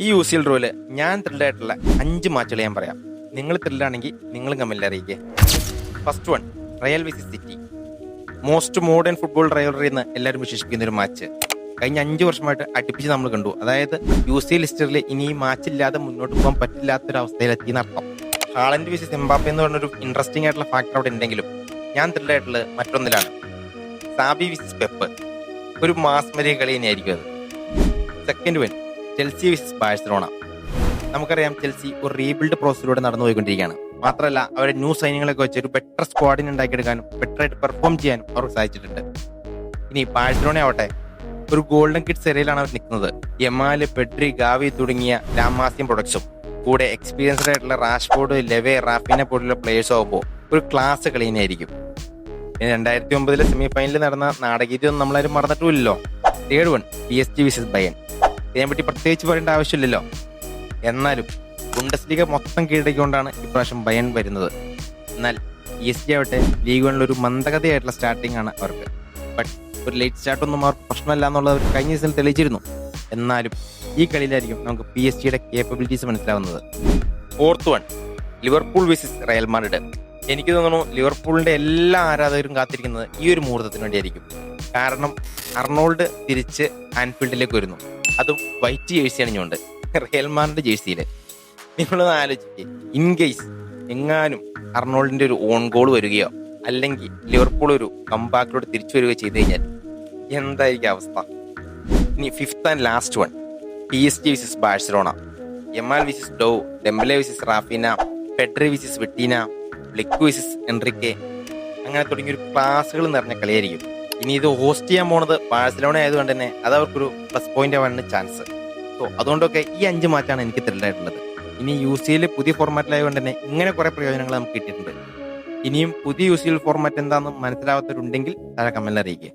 ഈ UCL റോയില് ഞാൻ ത്രില്ലായിട്ടുള്ള 5 മാച്ചുകൾ ഞാൻ പറയാം. നിങ്ങൾ ത്രില്ലാണെങ്കിൽ നിങ്ങളും കമന്റിൽ അറിയിക്കുക. First one, Real versus City. Most modern football rivalry എന്ന് എല്ലാവരും വിശേഷിപ്പിക്കുന്ന ഒരു മാച്ച്. കഴിഞ്ഞ 5 വർഷമായിട്ട് അടുപ്പിച്ച് നമ്മൾ കണ്ടു. അതായത് UCL ഹിസ്റ്ററിൽ ഇനി ഈ മാച്ച് ഇല്ലാതെ മുന്നോട്ട് പോകാൻ പറ്റില്ലാത്തൊരവസ്ഥയിലെത്തി നടത്താം. ഹാളൻഡ് വിസിസ് എംബാപ്പെ എന്ന് പറഞ്ഞൊരു ഇൻട്രസ്റ്റിംഗ് ആയിട്ടുള്ള ഫാക്ടർ അവിടെ ഉണ്ടെങ്കിലും ഞാൻ ത്രില്ലായിട്ടുള്ളത് മറ്റൊന്നിലാണ്. സാബി വിസിസ് പെപ്പ്. ഒരു മാസ്മരിക കളി തന്നെയായിരിക്കും അത്. Second one, Chelsea വിസിസ് Barcelona. നമുക്കറിയാം ചെൽസി ഒരു റീബിൽഡ് പ്രോസസ്സിലൂടെ നടന്നു പോയിക്കൊണ്ടിരിക്കുകയാണ്. മാത്രമല്ല അവരുടെ ന്യൂ സൈനിങ്ങളൊക്കെ വെച്ച് ഒരു ബെറ്റർ സ്ക്വാഡിനെ ഉണ്ടാക്കിയെടുക്കാനും ബെറ്ററായിട്ട് പെർഫോം ചെയ്യാനും അവർക്ക് സാധിച്ചിട്ടുണ്ട്. ഇനി ബാഴ്സലോണ ആവട്ടെ, ഒരു ഗോൾഡൻ കിഡ്സ് എറയിലാണ് അവർ നിൽക്കുന്നത്. യമാല്, പെഡ്രി, ഗാവി തുടങ്ങിയ ലാമാസിയം പ്രൊഡക്ട്സും കൂടെ എക്സ്പീരിയൻസ്ഡ് ആയിട്ടുള്ള റാഷ്ഫോർഡ്, ലെവെ, റാഫിനെ പോലുള്ള പ്ലേയേഴ്സ് ആകുമ്പോൾ ഒരു ക്ലാസ് കളി തന്നെയായിരിക്കും. 2009 സെമി ഫൈനലിൽ നടന്ന നാടകീയതൊന്നും നമ്മളാരും മറന്നിട്ടുമില്ലല്ലോ. Third one, PSG വിസിസ് Bayern. ഇതിനെപ്പറ്റി പ്രത്യേകിച്ച് പറയേണ്ട ആവശ്യമില്ലല്ലോ. എന്നാലും ബുണ്ടസ്ലീഗ മൊത്തം കീഴടക്കിക്കൊണ്ടാണ് ഇപ്രാവശ്യം ബയൺ വരുന്നത്. എന്നാൽ PSG ആവട്ടെ ലീഗ് വണ്ണിൽ ഒരു മന്ദഗതിയായിട്ടുള്ള സ്റ്റാർട്ടിംഗ് ആണ് അവർക്ക്. ബട്ട് ഒരു ലേറ്റ് സ്റ്റാർട്ടൊന്നും അവർക്ക് പ്രശ്നമല്ല എന്നുള്ളത് അവർ കഴിഞ്ഞ സീസണിൽ തെളിയിച്ചിരുന്നു. എന്നാലും ഈ കളിയിലായിരിക്കും നമുക്ക് PSG കേപ്പബിലിറ്റീസ് മനസ്സിലാവുന്നത്. Fourth one, Liverpool വിസിസ് Real Madrid. എനിക്ക് തോന്നുന്നു ലിവർപൂളിന്റെ എല്ലാ ആരാധകരും കാത്തിരിക്കുന്നത് ഈ ഒരു മുഹൂർത്തത്തിന് വേണ്ടിയായിരിക്കും. കാരണം അർണോൾഡ് തിരിച്ച് ആൻഫീൽഡിലേക്ക് വരുന്നു, അതും വൈറ്റ് ജേഴ്സി അണിഞ്ഞുകൊണ്ട് റയൽ മാഡ്രിഡ് ജേഴ്സിയില്. നിങ്ങളൊന്ന് ആലോചിക്കുക, ഇൻ കേസ് എങ്ങാനും അർണോൾഡിന്റെ ഒരു ഓൺ ഗോൾ വരികയോ അല്ലെങ്കിൽ ലിവർപൂൾ ഒരു കംബാക്കിലൂടെ തിരിച്ചു വരികയോ ചെയ്തു കഴിഞ്ഞാൽ എന്തായിരിക്കും അവസ്ഥ? ഇനി fifth and last one, PSG versus Barcelona. Yamal versus Doue, Dembele versus Raphinha, Pedri versus Vitinha, Flick versus Enrique, അങ്ങനെ തുടങ്ങിയ ഒരു ക്ലാസ്സുകൾ നിറഞ്ഞ കളിയായിരിക്കും. ഇനി ഇത് ഹോസ്റ്റ് ചെയ്യാൻ പോണത് ബാഴ്സലോണ ആയതുകൊണ്ട് തന്നെ അത് അവർക്കൊരു പ്ലസ് പോയിന്റ് ആവാനാണ് ചാൻസ്. സോ അതുകൊണ്ടൊക്കെ ഈ 5 മാച്ചാണ് എനിക്ക് ത്രില്ലായിട്ടുള്ളത്. ഇനി UCL പുതിയ ഫോർമാറ്റിലായതുകൊണ്ട് തന്നെ ഇങ്ങനെ കുറെ പ്രയോജനങ്ങൾ നമുക്ക് കിട്ടിയിട്ടുണ്ട്. ഇനിയും പുതിയ UCL ഫോർമാറ്റ് എന്താണെന്ന് മനസ്സിലാവാത്തവരുണ്ടെങ്കിൽ താഴെ കമന്റിൽ അറിയിക്കുക.